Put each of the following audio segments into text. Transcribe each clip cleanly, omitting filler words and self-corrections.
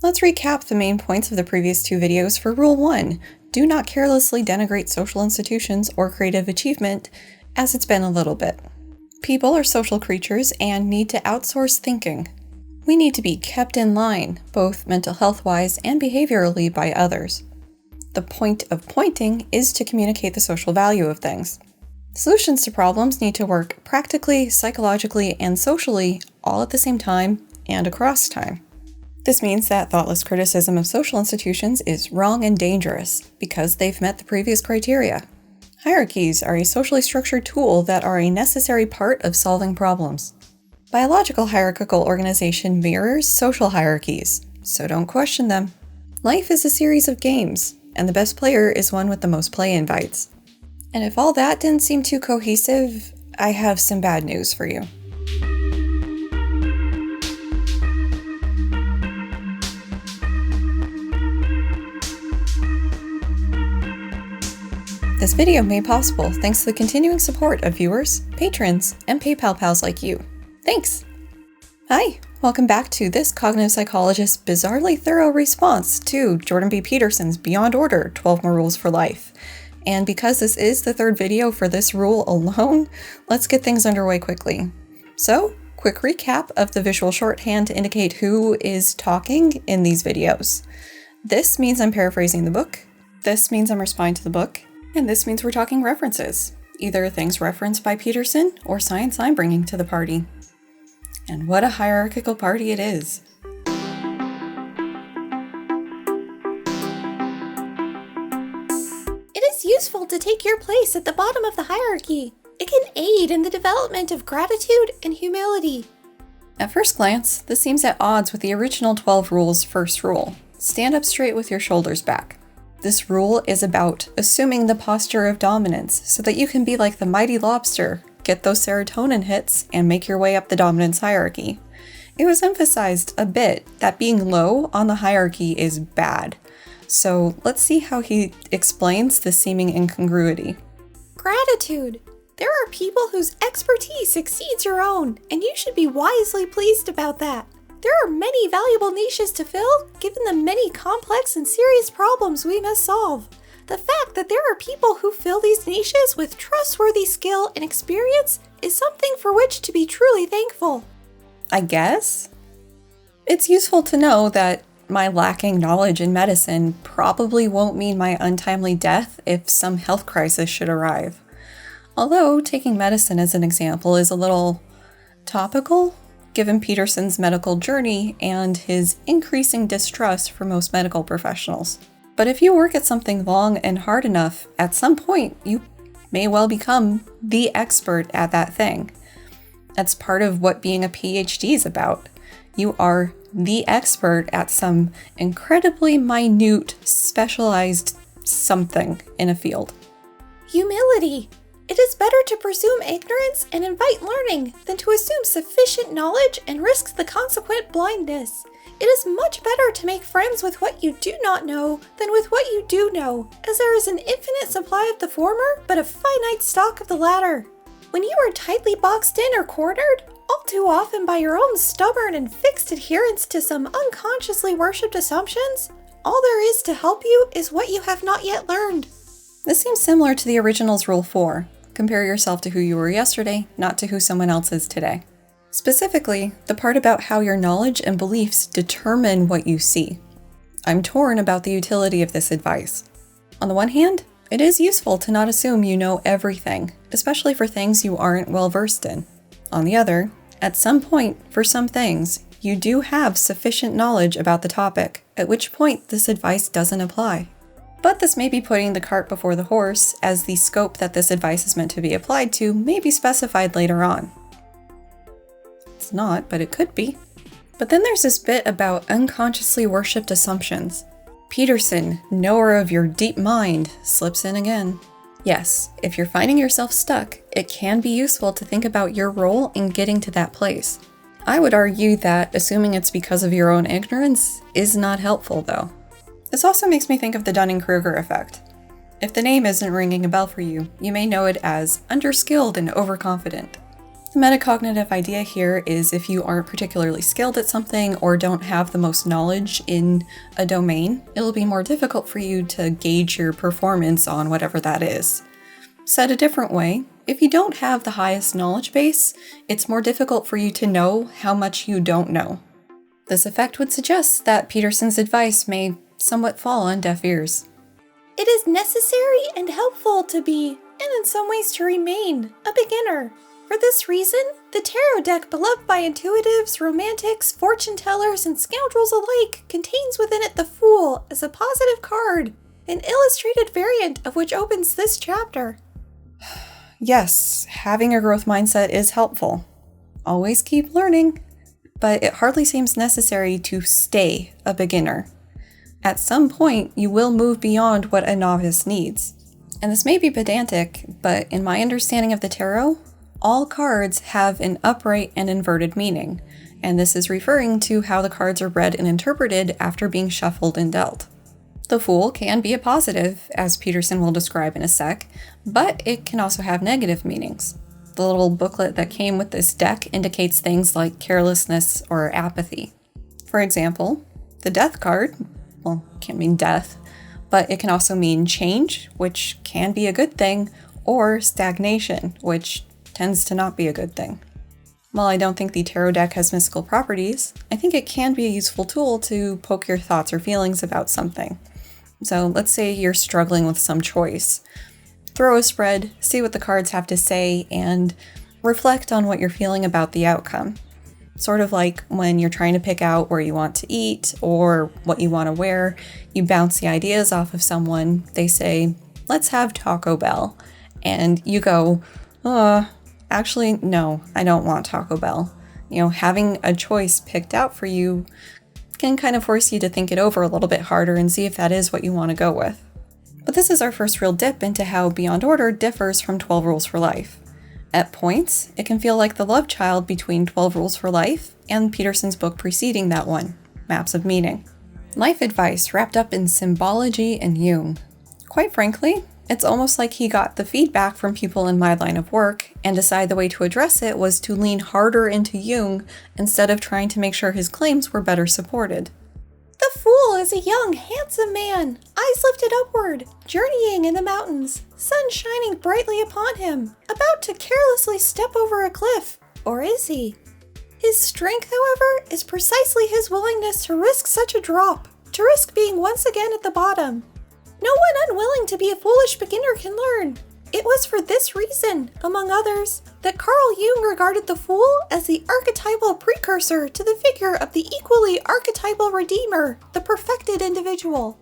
Let's recap the main points of the previous two videos for Rule 1. Do not carelessly denigrate social institutions or creative achievement, as it's been a little bit. People are social creatures and need to outsource thinking. We need to be kept in line, both mental health-wise and behaviorally, by others. The point of pointing is to communicate the social value of things. Solutions to problems need to work practically, psychologically, and socially all at the same time and across time. This means that thoughtless criticism of social institutions is wrong and dangerous because they've met the previous criteria. Hierarchies are a socially structured tool that are a necessary part of solving problems. Biological hierarchical organization mirrors social hierarchies, so don't question them. Life is a series of games, and the best player is one with the most play invites. And if all that didn't seem too cohesive, I have some bad news for you. This video made possible thanks to the continuing support of viewers, patrons, and PayPal pals like you. Thanks! Hi, welcome back to this cognitive psychologist's bizarrely thorough response to Jordan B. Peterson's Beyond Order 12 More Rules for Life. And because this is the third video for this rule alone, let's get things underway quickly. So, quick recap of the visual shorthand to indicate who is talking in these videos. This means I'm paraphrasing the book, this means I'm responding to the book, and this means we're talking references, either things referenced by Peterson or science I'm bringing to the party. And what a hierarchical party it is. It is useful to take your place at the bottom of the hierarchy. It can aid in the development of gratitude and humility. At first glance, this seems at odds with the original 12 rules' first rule. Stand up straight with your shoulders back. This rule is about assuming the posture of dominance so that you can be like the mighty lobster, get those serotonin hits, and make your way up the dominance hierarchy. It was emphasized a bit that being low on the hierarchy is bad. So let's see how he explains the seeming incongruity. Gratitude. There are people whose expertise exceeds your own, and you should be wisely pleased about that. There are many valuable niches to fill, given the many complex and serious problems we must solve. The fact that there are people who fill these niches with trustworthy skill and experience is something for which to be truly thankful. I guess? It's useful to know that my lacking knowledge in medicine probably won't mean my untimely death if some health crisis should arrive. Although taking medicine as an example is a little topical, given Peterson's medical journey and his increasing distrust for most medical professionals. But if you work at something long and hard enough, at some point you may well become the expert at that thing. That's part of what being a PhD is about. You are the expert at some incredibly minute, specialized something in a field. Humility. It is better to presume ignorance and invite learning than to assume sufficient knowledge and risk the consequent blindness. It is much better to make friends with what you do not know than with what you do know, as there is an infinite supply of the former, but a finite stock of the latter. When you are tightly boxed in or cornered, all too often by your own stubborn and fixed adherence to some unconsciously worshipped assumptions, all there is to help you is what you have not yet learned. This seems similar to the original's Rule 4. Compare yourself to who you were yesterday, not to who someone else is today. Specifically, the part about how your knowledge and beliefs determine what you see. I'm torn about the utility of this advice. On the one hand, it is useful to not assume you know everything, especially for things you aren't well versed in. On the other, at some point, for some things, you do have sufficient knowledge about the topic, at which point this advice doesn't apply. But this may be putting the cart before the horse, as the scope that this advice is meant to be applied to may be specified later on. It's not, but it could be. But then there's this bit about unconsciously worshipped assumptions. Peterson, knower of your deep mind, slips in again. Yes, if you're finding yourself stuck, it can be useful to think about your role in getting to that place. I would argue that assuming it's because of your own ignorance is not helpful, though. This also makes me think of the Dunning-Kruger effect. If the name isn't ringing a bell for you, you may know it as underskilled and overconfident. The metacognitive idea here is if you aren't particularly skilled at something or don't have the most knowledge in a domain, it'll be more difficult for you to gauge your performance on whatever that is. Said a different way, if you don't have the highest knowledge base, it's more difficult for you to know how much you don't know. This effect would suggest that Peterson's advice may somewhat fall on deaf ears. It is necessary and helpful to be, and in some ways to remain, a beginner. For this reason, the tarot deck beloved by intuitives, romantics, fortune tellers, and scoundrels alike contains within it the Fool as a positive card, an illustrated variant of which opens this chapter. Yes, having a growth mindset is helpful. Always keep learning, but it hardly seems necessary to stay a beginner. At some point, you will move beyond what a novice needs. And this may be pedantic, but in my understanding of the tarot, all cards have an upright and inverted meaning, and this is referring to how the cards are read and interpreted after being shuffled and dealt. The Fool can be a positive, as Peterson will describe in a sec, but it can also have negative meanings. The little booklet that came with this deck indicates things like carelessness or apathy. For example, the Death card, well, can't mean death, but it can also mean change, which can be a good thing, or stagnation, which tends to not be a good thing. While I don't think the tarot deck has mystical properties, I think it can be a useful tool to poke your thoughts or feelings about something. So let's say you're struggling with some choice. Throw a spread, see what the cards have to say, and reflect on what you're feeling about the outcome. Sort of like when you're trying to pick out where you want to eat or what you want to wear, you bounce the ideas off of someone, they say, let's have Taco Bell, and you go, actually, no, I don't want Taco Bell. Having a choice picked out for you can kind of force you to think it over a little bit harder and see if that is what you want to go with. But this is our first real dip into how Beyond Order differs from 12 Rules for Life. At points, it can feel like the love child between 12 Rules for Life and Peterson's book preceding that one, Maps of Meaning. Life advice wrapped up in symbology and Jung. Quite frankly, it's almost like he got the feedback from people in my line of work and decided the way to address it was to lean harder into Jung instead of trying to make sure his claims were better supported. The Fool is a young, handsome man, eyes lifted upward, journeying in the mountains, sun shining brightly upon him, about to carelessly step over a cliff. Or is he? His strength, however, is precisely his willingness to risk such a drop, to risk being once again at the bottom. No one unwilling to be a foolish beginner can learn. It was for this reason, among others, that Carl Jung regarded the Fool as the archetypal precursor to the figure of the equally archetypal redeemer, the perfected individual.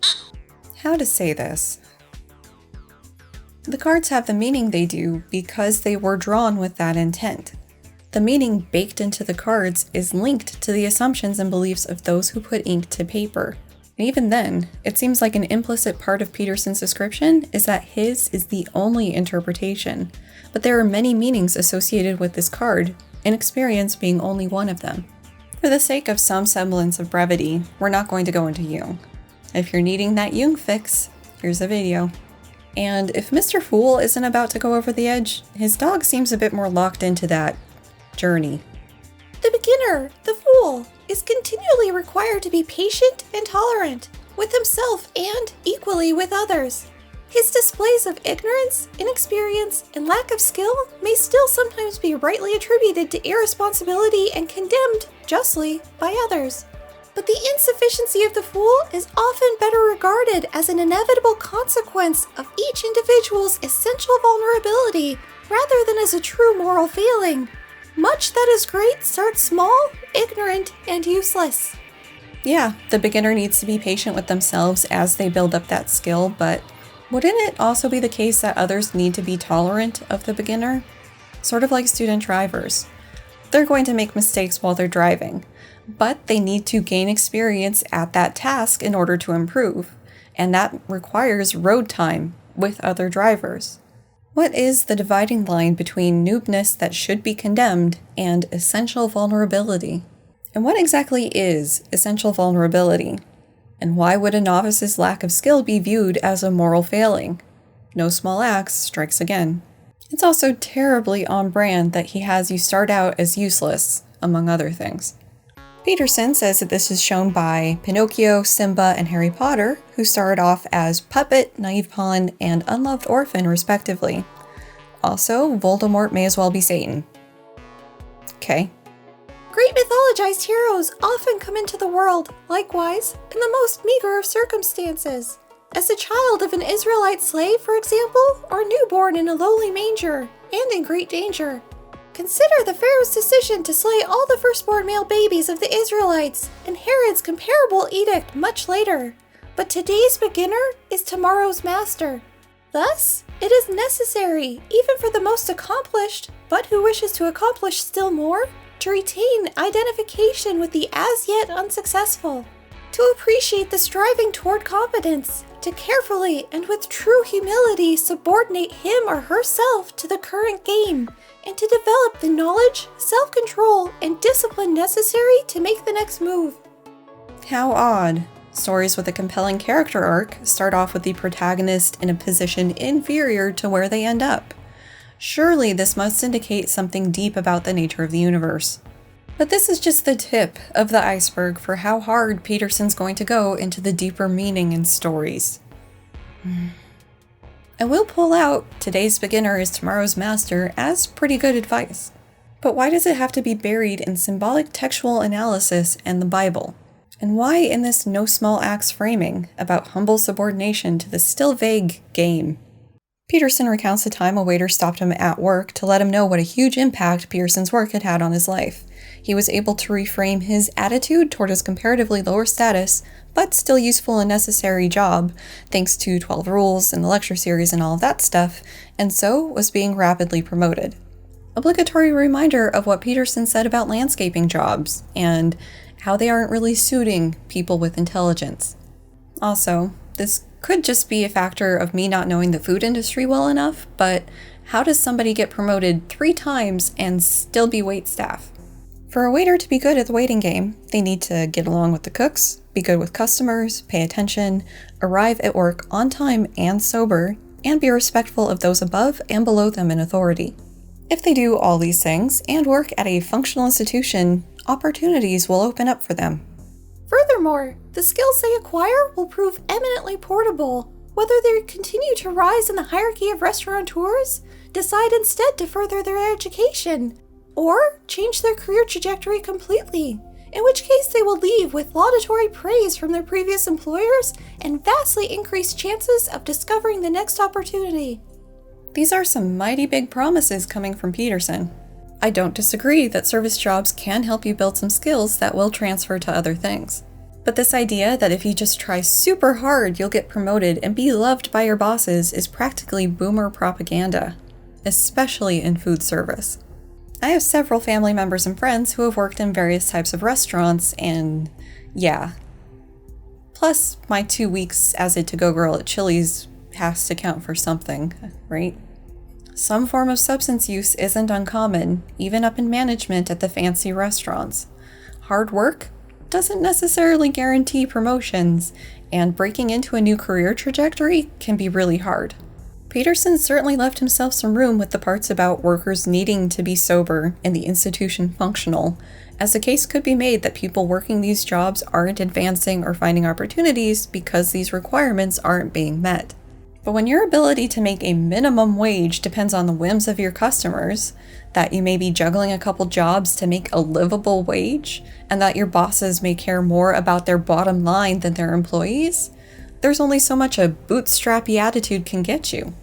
How to say this? The cards have the meaning they do because they were drawn with that intent. The meaning baked into the cards is linked to the assumptions and beliefs of those who put ink to paper. And even then, it seems like an implicit part of Peterson's description is that his is the only interpretation, but there are many meanings associated with this card, and experience being only one of them. For the sake of some semblance of brevity, we're not going to go into Jung. If you're needing that Jung fix, here's a video. And if Mr. Fool isn't about to go over the edge, his dog seems a bit more locked into that journey. The beginner, the Fool, is continually required to be patient and tolerant with himself and equally with others. His displays of ignorance, inexperience, and lack of skill may still sometimes be rightly attributed to irresponsibility and condemned, justly, by others. But the insufficiency of the Fool is often better regarded as an inevitable consequence of each individual's essential vulnerability rather than as a true moral failing. Much that is great starts small, ignorant, and useless. Yeah, the beginner needs to be patient with themselves as they build up that skill, but wouldn't it also be the case that others need to be tolerant of the beginner? Sort of like student drivers. They're going to make mistakes while they're driving, but they need to gain experience at that task in order to improve, and that requires road time with other drivers. What is the dividing line between noobness that should be condemned and essential vulnerability? And what exactly is essential vulnerability? And why would a novice's lack of skill be viewed as a moral failing? No small axe strikes again. It's also terribly on brand that he has you start out as useless, among other things. Peterson says that this is shown by Pinocchio, Simba, and Harry Potter, who started off as puppet, naive pawn, and unloved orphan, respectively. Also, Voldemort may as well be Satan. Okay. Great mythologized heroes often come into the world, likewise, in the most meager of circumstances. As the child of an Israelite slave, for example, or newborn in a lowly manger, and in great danger. Consider the Pharaoh's decision to slay all the firstborn male babies of the Israelites, and Herod's comparable edict much later. But today's beginner is tomorrow's master. Thus, it is necessary, even for the most accomplished, but who wishes to accomplish still more, to retain identification with the as yet unsuccessful, to appreciate the striving toward competence, to carefully and with true humility subordinate him or herself to the current game, and to develop the knowledge, self-control, and discipline necessary to make the next move. How odd. Stories with a compelling character arc start off with the protagonist in a position inferior to where they end up. Surely this must indicate something deep about the nature of the universe. But this is just the tip of the iceberg for how hard Peterson's going to go into the deeper meaning in stories. And we'll pull out today's beginner is tomorrow's master as pretty good advice. But why does it have to be buried in symbolic textual analysis and the Bible? And why in this no small axe framing about humble subordination to the still vague game? Peterson recounts the time a waiter stopped him at work to let him know what a huge impact Peterson's work had had on his life. He was able to reframe his attitude toward his comparatively lower status, but still useful and necessary job, thanks to 12 Rules and the lecture series and all of that stuff, and so was being rapidly promoted. Obligatory reminder of what Peterson said about landscaping jobs, and how they aren't really suiting people with intelligence. Also, this could just be a factor of me not knowing the food industry well enough, but how does somebody get promoted 3 times and still be waitstaff? For a waiter to be good at the waiting game, they need to get along with the cooks, be good with customers, pay attention, arrive at work on time and sober, and be respectful of those above and below them in authority. If they do all these things and work at a functional institution, opportunities will open up for them. Furthermore, the skills they acquire will prove eminently portable. Whether they continue to rise in the hierarchy of restaurateurs, decide instead to further their education, or change their career trajectory completely, in which case they will leave with laudatory praise from their previous employers and vastly increased chances of discovering the next opportunity. These are some mighty big promises coming from Peterson. I don't disagree that service jobs can help you build some skills that will transfer to other things. But this idea that if you just try super hard, you'll get promoted and be loved by your bosses is practically boomer propaganda, especially in food service. I have several family members and friends who have worked in various types of restaurants, and yeah. Plus, my 2 weeks as a to-go girl at Chili's has to count for something, right? Some form of substance use isn't uncommon, even up in management at the fancy restaurants. Hard work doesn't necessarily guarantee promotions, and breaking into a new career trajectory can be really hard. Peterson certainly left himself some room with the parts about workers needing to be sober and the institution functional, as the case could be made that people working these jobs aren't advancing or finding opportunities because these requirements aren't being met. But when your ability to make a minimum wage depends on the whims of your customers, that you may be juggling a couple jobs to make a livable wage, and that your bosses may care more about their bottom line than their employees, there's only so much a bootstrappy attitude can get you.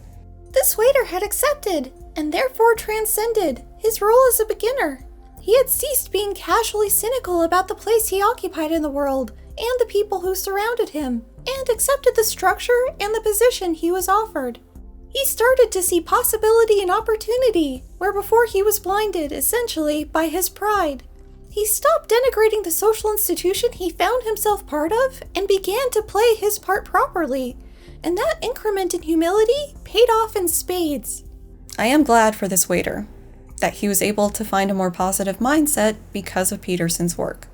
This waiter had accepted, and therefore transcended, his role as a beginner. He had ceased being casually cynical about the place he occupied in the world, and the people who surrounded him, and accepted the structure and the position he was offered. He started to see possibility and opportunity, where before he was blinded, essentially, by his pride. He stopped denigrating the social institution he found himself part of, and began to play his part properly. And that increment in humility paid off in spades. I am glad for this waiter, that he was able to find a more positive mindset because of Peterson's work.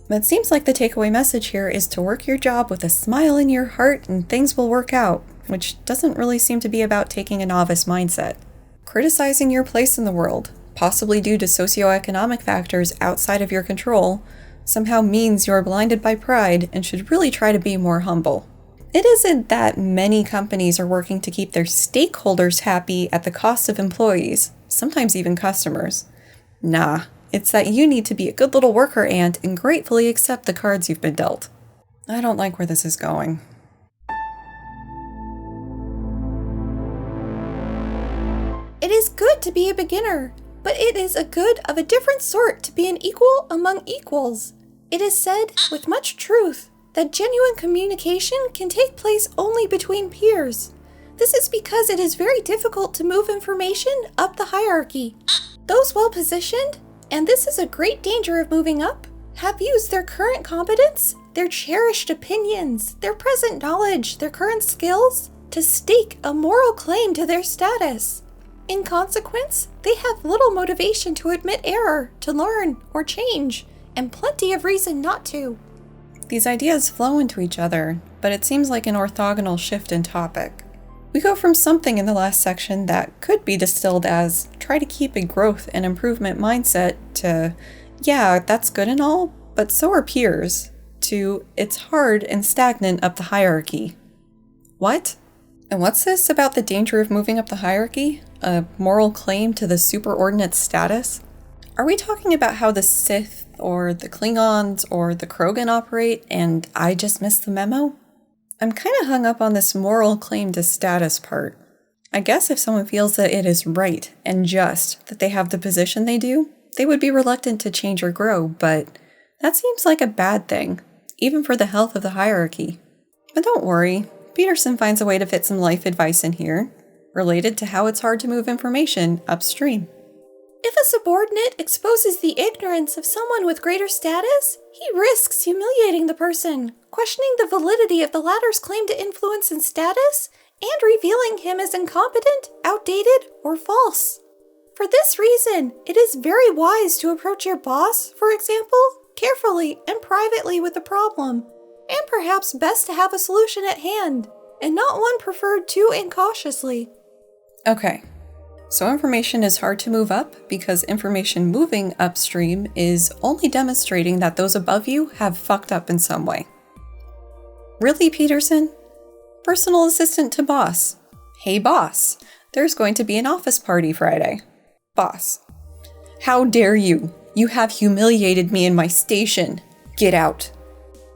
But it seems like the takeaway message here is to work your job with a smile in your heart and things will work out, which doesn't really seem to be about taking a novice mindset. Criticizing your place in the world, possibly due to socioeconomic factors outside of your control, somehow means you're blinded by pride and should really try to be more humble. It isn't that many companies are working to keep their stakeholders happy at the cost of employees, sometimes even customers. Nah, it's that you need to be a good little worker ant and gratefully accept the cards you've been dealt. I don't like where this is going. It is good to be a beginner, but it is a good of a different sort to be an equal among equals. It is said, with much truth, that genuine communication can take place only between peers. This is because it is very difficult to move information up the hierarchy. Those well positioned, and this is a great danger of moving up, have used their current competence, their cherished opinions, their present knowledge, their current skills, to stake a moral claim to their status. In consequence, they have little motivation to admit error, to learn, or change, and plenty of reason not to. These ideas flow into each other, but it seems like an orthogonal shift in topic. We go from something in the last section that could be distilled as try to keep a growth and improvement mindset to, yeah, that's good and all, but so are peers, to it's hard and stagnant up the hierarchy. What? And what's this about the danger of moving up the hierarchy? A moral claim to the superordinate status? Are we talking about how the Sith or the Klingons or the Krogan operate and I just missed the memo? I'm kind of hung up on this moral claim to status part. I guess if someone feels that it is right and just that they have the position they do, they would be reluctant to change or grow, but that seems like a bad thing, even for the health of the hierarchy. But don't worry, Peterson finds a way to fit some life advice in here, related to how it's hard to move information upstream. If a subordinate exposes the ignorance of someone with greater status, he risks humiliating the person, questioning the validity of the latter's claim to influence and status, and revealing him as incompetent, outdated, or false. For this reason, it is very wise to approach your boss, for example, carefully and privately with the problem, and perhaps best to have a solution at hand, and not one preferred too incautiously. Okay, so information is hard to move up because information moving upstream is only demonstrating that those above you have fucked up in some way. Really, Peterson? Personal assistant to boss. Hey boss, there's going to be an office party Friday. Boss. How dare you? You have humiliated me in my station. Get out.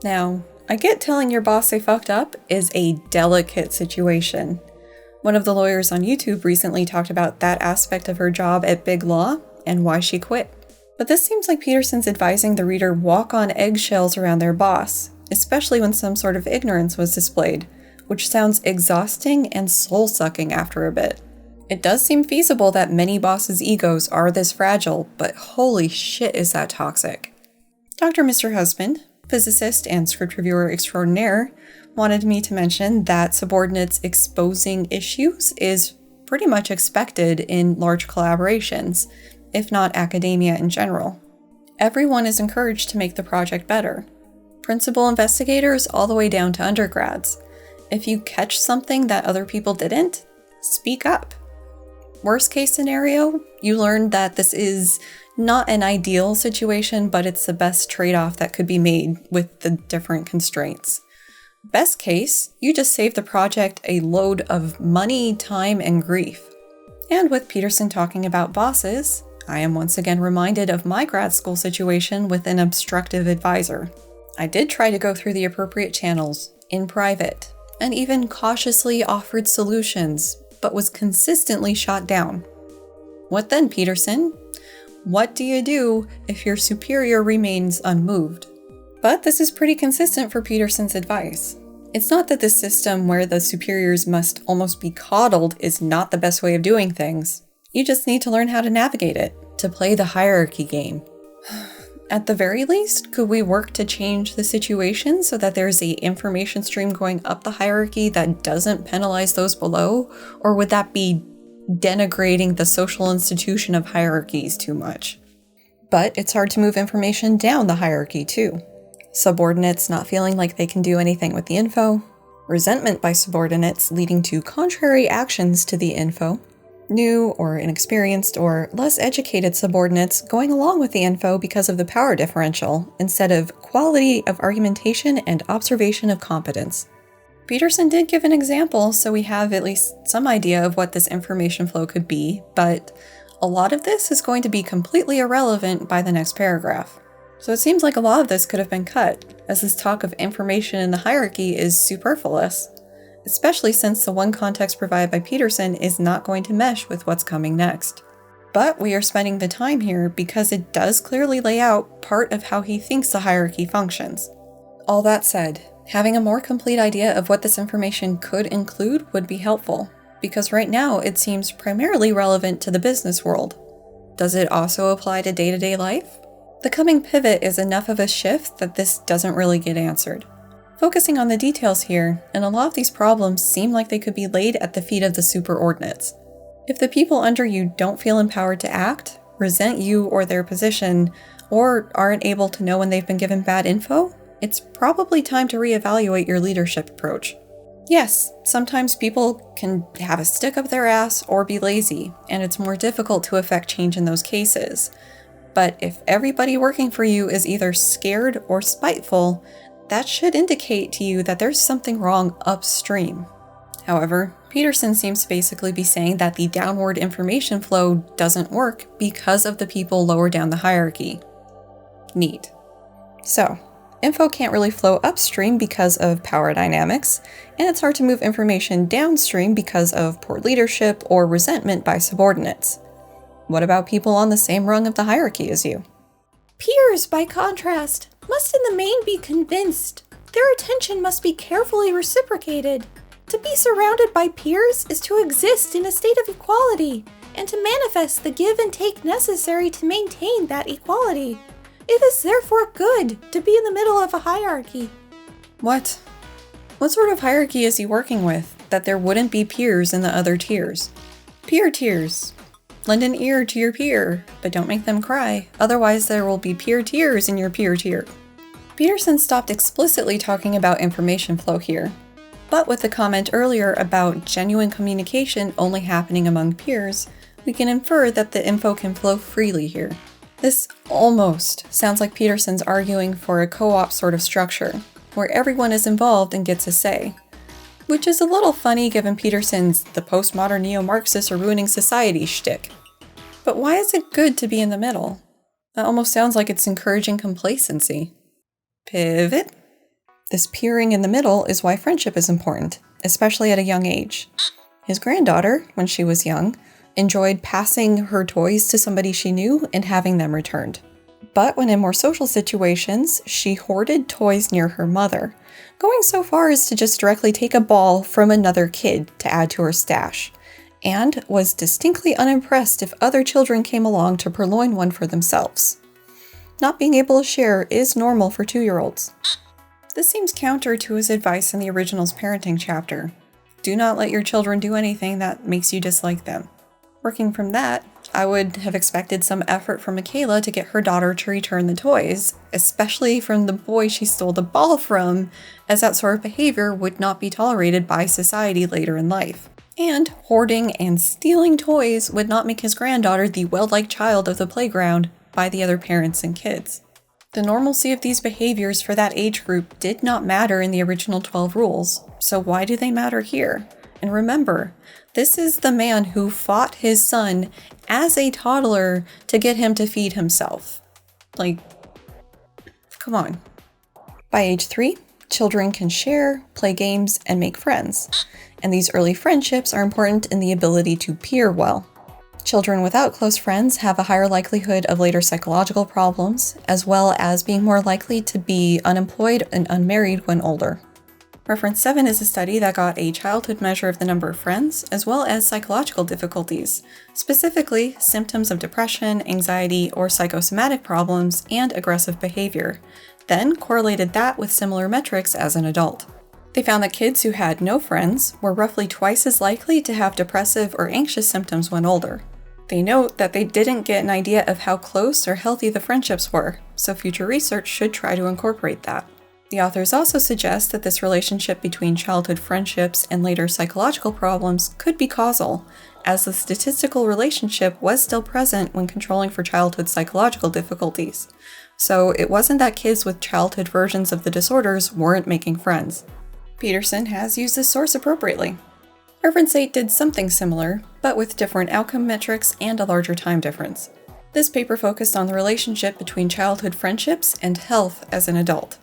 Now, I get telling your boss they fucked up is a delicate situation. One of the lawyers on YouTube recently talked about that aspect of her job at Big Law and why she quit. But this seems like Peterson's advising the reader walk on eggshells around their boss, especially when some sort of ignorance was displayed, which sounds exhausting and soul-sucking after a bit. It does seem feasible that many bosses' egos are this fragile, but holy shit is that toxic. Dr. Mr. Husband, physicist and script reviewer extraordinaire, wanted me to mention that subordinates exposing issues is pretty much expected in large collaborations, if not academia in general. Everyone is encouraged to make the project better. Principal investigators all the way down to undergrads. If you catch something that other people didn't, speak up. Worst case scenario, you learn that this is not an ideal situation, but it's the best trade-off that could be made with the different constraints. Best case, you just save the project a load of money, time, and grief. And with Peterson talking about bosses, I am once again reminded of my grad school situation with an obstructive advisor. I did try to go through the appropriate channels, in private, and even cautiously offered solutions, but was consistently shot down. What then, Peterson? What do you do if your superior remains unmoved? But this is pretty consistent for Peterson's advice. It's not that this system where the superiors must almost be coddled is not the best way of doing things. You just need to learn how to navigate it, to play the hierarchy game. At the very least, could we work to change the situation so that there's an information stream going up the hierarchy that doesn't penalize those below? Or would that be denigrating the social institution of hierarchies too much? But it's hard to move information down the hierarchy too. Subordinates not feeling like they can do anything with the info, resentment by subordinates leading to contrary actions to the info, New or inexperienced or less educated subordinates going along with the info because of the power differential instead of quality of argumentation and observation of competence. Peterson did give an example, so we have at least some idea of what this information flow could be, but a lot of this is going to be completely irrelevant by the next paragraph. So it seems like a lot of this could have been cut, as this talk of information in the hierarchy is superfluous, especially since the one context provided by Peterson is not going to mesh with what's coming next. But we are spending the time here because it does clearly lay out part of how he thinks the hierarchy functions. All that said, having a more complete idea of what this information could include would be helpful, because right now it seems primarily relevant to the business world. Does it also apply to day-to-day life? The coming pivot is enough of a shift that this doesn't really get answered. Focusing on the details here, and a lot of these problems seem like they could be laid at the feet of the superordinates. If the people under you don't feel empowered to act, resent you or their position, or aren't able to know when they've been given bad info, it's probably time to reevaluate your leadership approach. Yes, sometimes people can have a stick up their ass or be lazy, and it's more difficult to effect change in those cases. But if everybody working for you is either scared or spiteful, that should indicate to you that there's something wrong upstream. However, Peterson seems to basically be saying that the downward information flow doesn't work because of the people lower down the hierarchy. Neat. So, info can't really flow upstream because of power dynamics, and it's hard to move information downstream because of poor leadership or resentment by subordinates. What about people on the same rung of the hierarchy as you? Peers, by contrast, must in the main be convinced. Their attention must be carefully reciprocated. To be surrounded by peers is to exist in a state of equality, and to manifest the give and take necessary to maintain that equality. It is therefore good to be in the middle of a hierarchy. What? What sort of hierarchy is he working with, that there wouldn't be peers in the other tiers? Peer tiers. Lend an ear to your peer, but don't make them cry, otherwise there will be peer tears in your peer tier. Peterson stopped explicitly talking about information flow here, but with the comment earlier about genuine communication only happening among peers, we can infer that the info can flow freely here. This almost sounds like Peterson's arguing for a co-op sort of structure, where everyone is involved and gets a say. Which is a little funny given Peterson's "the postmodern neo-Marxists are ruining society" shtick. But why is it good to be in the middle? That almost sounds like it's encouraging complacency. Pivot? This peering in the middle is why friendship is important, especially at a young age. His granddaughter, when she was young, enjoyed passing her toys to somebody she knew and having them returned. But when in more social situations, she hoarded toys near her mother, going so far as to just directly take a ball from another kid to add to her stash, and was distinctly unimpressed if other children came along to purloin one for themselves. Not being able to share is normal for 2-year-olds. This seems counter to his advice in the original's parenting chapter. Do not let your children do anything that makes you dislike them. Working from that, I would have expected some effort from Michaela to get her daughter to return the toys, especially from the boy she stole the ball from, as that sort of behavior would not be tolerated by society later in life. And hoarding and stealing toys would not make his granddaughter the well-liked child of the playground by the other parents and kids. The normalcy of these behaviors for that age group did not matter in the original 12 rules, so why do they matter here? And remember, this is the man who fought his son as a toddler to get him to feed himself. Like, come on. By age 3, children can share, play games, and make friends. And these early friendships are important in the ability to peer well. Children without close friends have a higher likelihood of later psychological problems, as well as being more likely to be unemployed and unmarried when older. Reference 7 is a study that got a childhood measure of the number of friends, as well as psychological difficulties, specifically symptoms of depression, anxiety, or psychosomatic problems, and aggressive behavior, then correlated that with similar metrics as an adult. They found that kids who had no friends were roughly twice as likely to have depressive or anxious symptoms when older. They note that they didn't get an idea of how close or healthy the friendships were, so future research should try to incorporate that. The authors also suggest that this relationship between childhood friendships and later psychological problems could be causal, as the statistical relationship was still present when controlling for childhood psychological difficulties. So it wasn't that kids with childhood versions of the disorders weren't making friends. Peterson has used this source appropriately. Reference 8 did something similar, but with different outcome metrics and a larger time difference. This paper focused on the relationship between childhood friendships and health as an adult.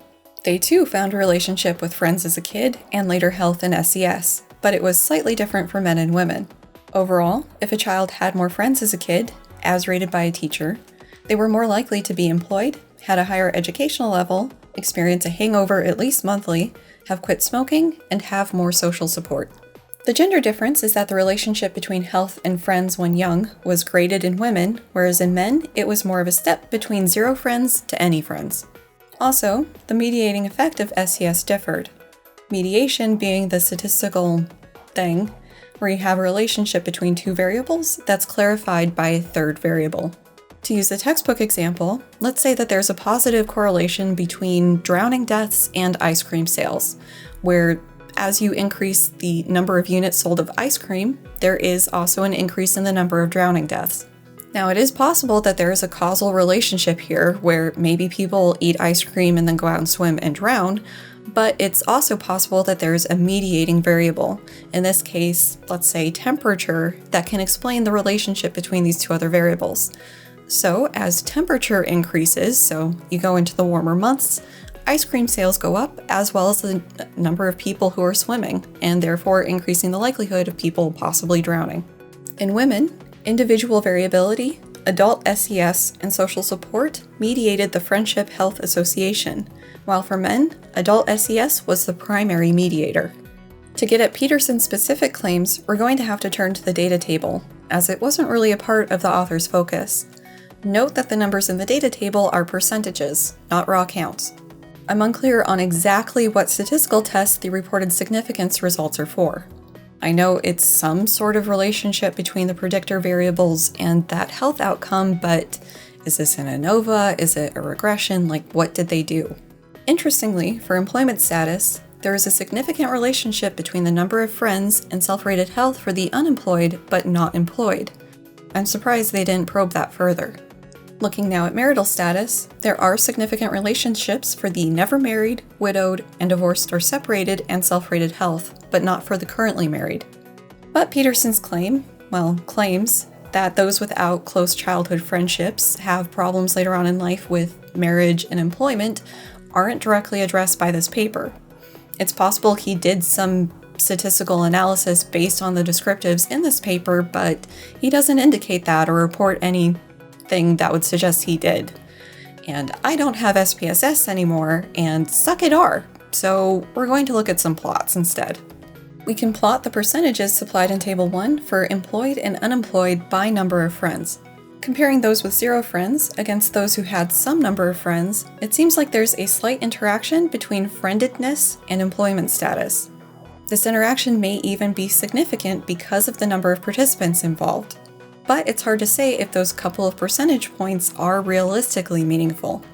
They too found a relationship with friends as a kid and later health in SES, but it was slightly different for men and women. Overall, if a child had more friends as a kid, as rated by a teacher, they were more likely to be employed, had a higher educational level, experience a hangover at least monthly, have quit smoking, and have more social support. The gender difference is that the relationship between health and friends when young was graded in women, whereas in men, it was more of a step between 0 friends to any friends. Also, the mediating effect of SES differed. Mediation being the statistical thing where you have a relationship between 2 variables that's clarified by a third variable. To use the textbook example, let's say that there's a positive correlation between drowning deaths and ice cream sales, where as you increase the number of units sold of ice cream, there is also an increase in the number of drowning deaths. Now, it is possible that there is a causal relationship here where maybe people eat ice cream and then go out and swim and drown, but it's also possible that there's a mediating variable, in this case, let's say temperature, that can explain the relationship between these 2 other variables. So, as temperature increases, so you go into the warmer months, ice cream sales go up, as well as the number of people who are swimming, and therefore increasing the likelihood of people possibly drowning. In women, individual variability, adult SES, and social support mediated the friendship health association, while for men, adult SES was the primary mediator. To get at Peterson's specific claims, we're going to have to turn to the data table, as it wasn't really a part of the author's focus. Note that the numbers in the data table are percentages, not raw counts. I'm unclear on exactly what statistical tests the reported significance results are for. I know it's some sort of relationship between the predictor variables and that health outcome, but is this an ANOVA? Is it a regression? Like, what did they do? Interestingly, for employment status, there is a significant relationship between the number of friends and self-rated health for the unemployed but not employed. I'm surprised they didn't probe that further. Looking now at marital status, there are significant relationships for the never married, widowed, and divorced or separated and self-rated health, but not for the currently married. But Peterson's claims that those without close childhood friendships have problems later on in life with marriage and employment aren't directly addressed by this paper. It's possible he did some statistical analysis based on the descriptives in this paper, but he doesn't indicate that or report anything that would suggest he did. And I don't have SPSS anymore, and suck it are, so we're going to look at some plots instead. We can plot the percentages supplied in Table 1 for employed and unemployed by number of friends. Comparing those with 0 friends against those who had some number of friends, it seems like there's a slight interaction between friendedness and employment status. This interaction may even be significant because of the number of participants involved. But it's hard to say if those couple of percentage points are realistically meaningful.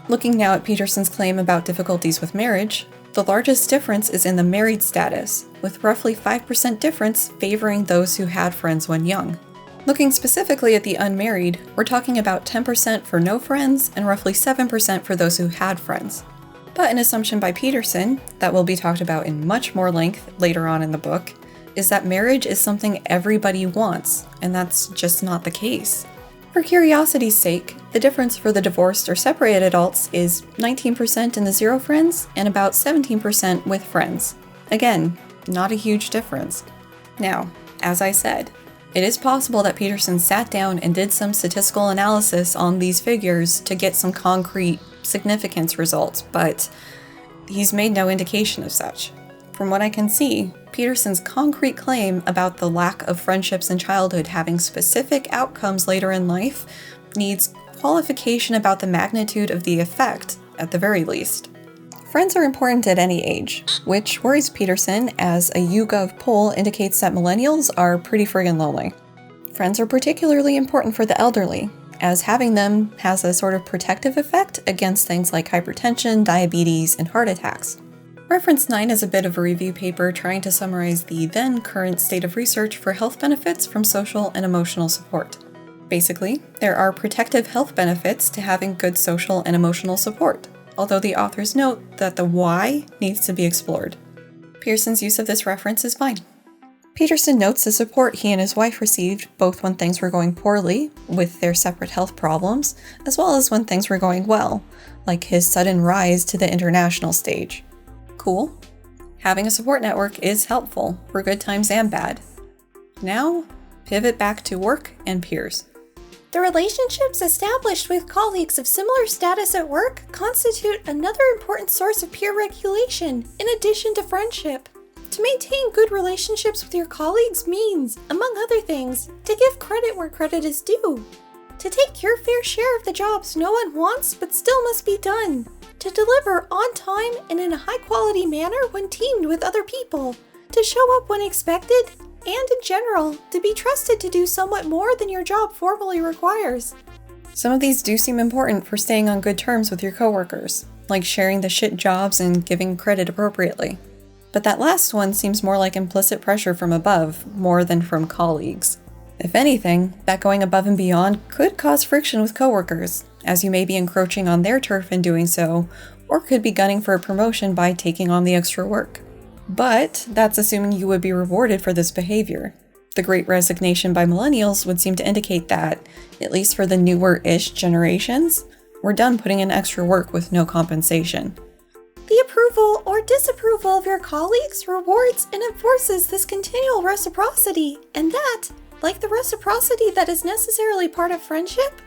Looking now at Peterson's claim about difficulties with marriage, the largest difference is in the married status, with roughly 5% difference favoring those who had friends when young. Looking specifically at the unmarried, we're talking about 10% for no friends and roughly 7% for those who had friends. But an assumption by Peterson, that will be talked about in much more length later on in the book, is that marriage is something everybody wants, and that's just not the case. For curiosity's sake, the difference for the divorced or separated adults is 19% in the 0 friends and about 17% with friends. Again, not a huge difference. Now, as I said, it is possible that Peterson sat down and did some statistical analysis on these figures to get some concrete significance results, but he's made no indication of such. From what I can see, Peterson's concrete claim about the lack of friendships in childhood having specific outcomes later in life needs qualification about the magnitude of the effect, at the very least. Friends are important at any age, which worries Peterson as a YouGov poll indicates that millennials are pretty friggin' lonely. Friends are particularly important for the elderly, as having them has a sort of protective effect against things like hypertension, diabetes, and heart attacks. Reference 9 is a bit of a review paper trying to summarize the then current state of research for health benefits from social and emotional support. Basically, there are protective health benefits to having good social and emotional support, although the authors note that the why needs to be explored. Peterson's use of this reference is fine. Peterson notes the support he and his wife received both when things were going poorly, with their separate health problems, as well as when things were going well, like his sudden rise to the international stage. Cool. Having a support network is helpful for good times and bad. Now, pivot back to work and peers. The relationships established with colleagues of similar status at work constitute another important source of peer regulation, in addition to friendship. To maintain good relationships with your colleagues means, among other things, to give credit where credit is due. To take your fair share of the jobs no one wants but still must be done. To deliver on time and in a high-quality manner when teamed with other people. To show up when expected, and in general, to be trusted to do somewhat more than your job formally requires. Some of these do seem important for staying on good terms with your coworkers, like sharing the shit jobs and giving credit appropriately. But that last one seems more like implicit pressure from above, more than from colleagues. If anything, that going above and beyond could cause friction with coworkers, as you may be encroaching on their turf in doing so, or could be gunning for a promotion by taking on the extra work. But that's assuming you would be rewarded for this behavior. The Great Resignation by millennials would seem to indicate that, at least for the newer-ish generations, we're done putting in extra work with no compensation. The approval or disapproval of your colleagues rewards and enforces this continual reciprocity, and that, like the reciprocity that is necessarily part of friendship,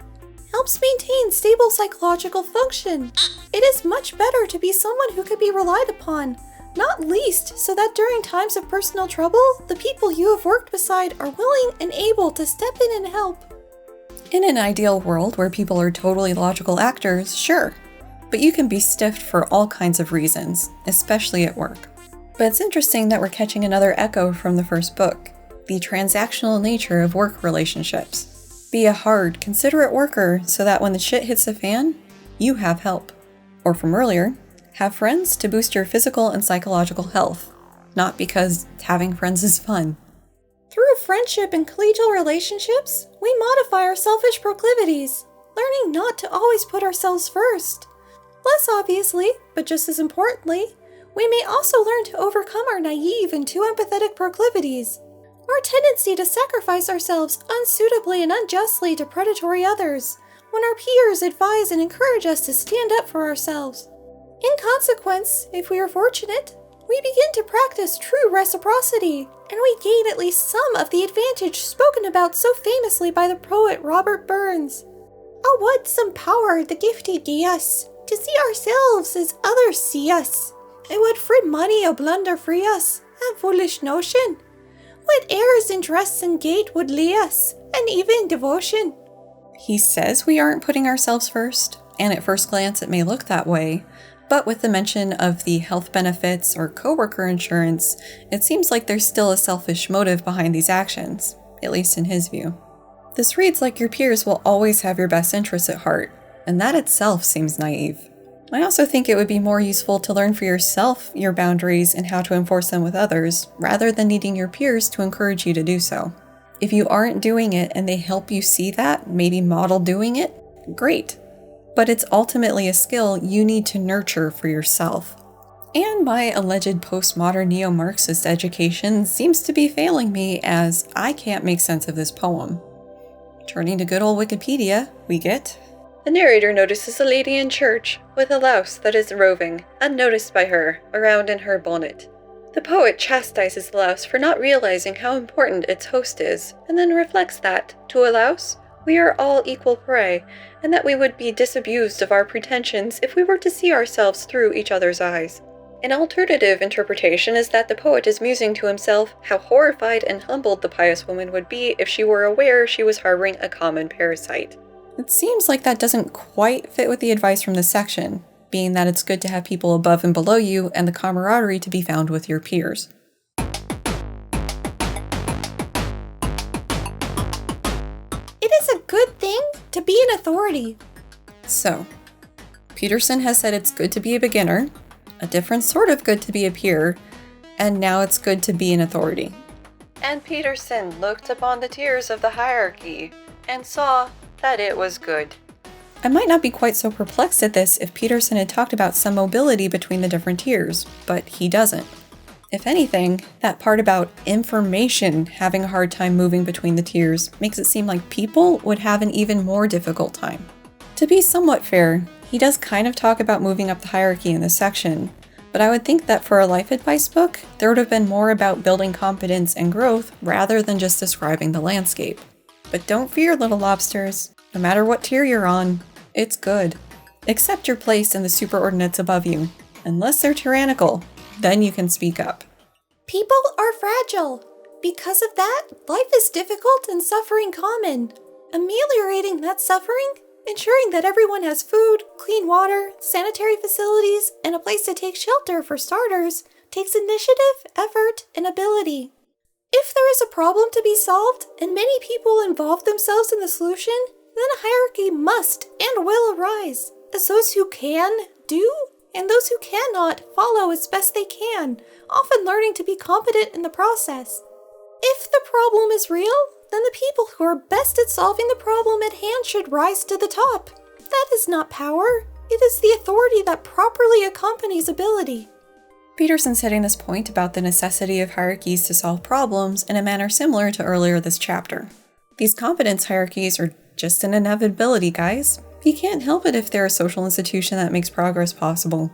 helps maintain stable psychological function. It is much better to be someone who can be relied upon, not least so that during times of personal trouble, the people you have worked beside are willing and able to step in and help. In an ideal world where people are totally logical actors, sure, but you can be stiffed for all kinds of reasons, especially at work. But it's interesting that we're catching another echo from the first book, the transactional nature of work relationships. Be a hard, considerate worker so that when the shit hits the fan, you have help. Or from earlier, have friends to boost your physical and psychological health, not because having friends is fun. Through friendship and collegial relationships, we modify our selfish proclivities, learning not to always put ourselves first. Less obviously, but just as importantly, we may also learn to overcome our naive and too empathetic proclivities, our tendency to sacrifice ourselves unsuitably and unjustly to predatory others, when our peers advise and encourage us to stand up for ourselves. In consequence, if we are fortunate, we begin to practice true reciprocity, and we gain at least some of the advantage spoken about so famously by the poet Robert Burns. I would some power the gifty gie us, to see ourselves as others see us. It would free money a blunder free us, and foolish notion. What airs and dress and gait would lay us, and even devotion. He says we aren't putting ourselves first, and at first glance it may look that way, but with the mention of the health benefits or coworker insurance, it seems like there's still a selfish motive behind these actions, at least in his view. This reads like your peers will always have your best interests at heart, and that itself seems naive. I also think it would be more useful to learn for yourself your boundaries and how to enforce them with others, rather than needing your peers to encourage you to do so. If you aren't doing it and they help you see that, maybe model doing it, great. But it's ultimately a skill you need to nurture for yourself. And my alleged postmodern neo-Marxist education seems to be failing me as I can't make sense of this poem. Turning to good old Wikipedia, we get: the narrator notices a lady in church with a louse that is roving, unnoticed by her, around in her bonnet. The poet chastises the louse for not realizing how important its host is, and then reflects that, to a louse, we are all equal prey, and that we would be disabused of our pretensions if we were to see ourselves through each other's eyes. An alternative interpretation is that the poet is musing to himself how horrified and humbled the pious woman would be if she were aware she was harboring a common parasite. It seems like that doesn't quite fit with the advice from this section, being that it's good to have people above and below you and the camaraderie to be found with your peers. It is a good thing to be an authority. So, Peterson has said it's good to be a beginner, a different sort of good to be a peer, and now it's good to be an authority. And Peterson looked upon the tiers of the hierarchy and saw that it was good. I might not be quite so perplexed at this if Peterson had talked about some mobility between the different tiers, but he doesn't. If anything, that part about information having a hard time moving between the tiers makes it seem like people would have an even more difficult time. To be somewhat fair, he does kind of talk about moving up the hierarchy in this section, but I would think that for a life advice book, there would have been more about building confidence and growth rather than just describing the landscape. But don't fear, little lobsters. No matter what tier you're on, it's good. Accept your place in the superordinates above you. Unless they're tyrannical, then you can speak up. People are fragile. Because of that, life is difficult and suffering common. Ameliorating that suffering, ensuring that everyone has food, clean water, sanitary facilities, and a place to take shelter for starters, takes initiative, effort, and ability. If there is a problem to be solved, and many people involve themselves in the solution, then a hierarchy must and will arise, as those who can, do, and those who cannot follow as best they can, often learning to be competent in the process. If the problem is real, then the people who are best at solving the problem at hand should rise to the top. That is not power. It is the authority that properly accompanies ability. Peterson's hitting this point about the necessity of hierarchies to solve problems in a manner similar to earlier this chapter. These competence hierarchies are just an inevitability, guys. You can't help it if they're a social institution that makes progress possible.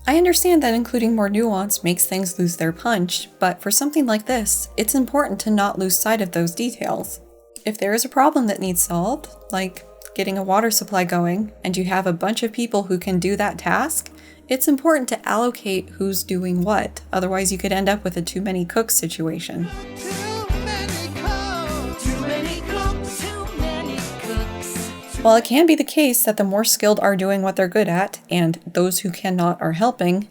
I understand that including more nuance makes things lose their punch, but for something like this, it's important to not lose sight of those details. If there is a problem that needs solved, like getting a water supply going, and you have a bunch of people who can do that task, it's important to allocate who's doing what, otherwise you could end up with a too many cooks situation. While it can be the case that the more skilled are doing what they're good at, and those who cannot are helping,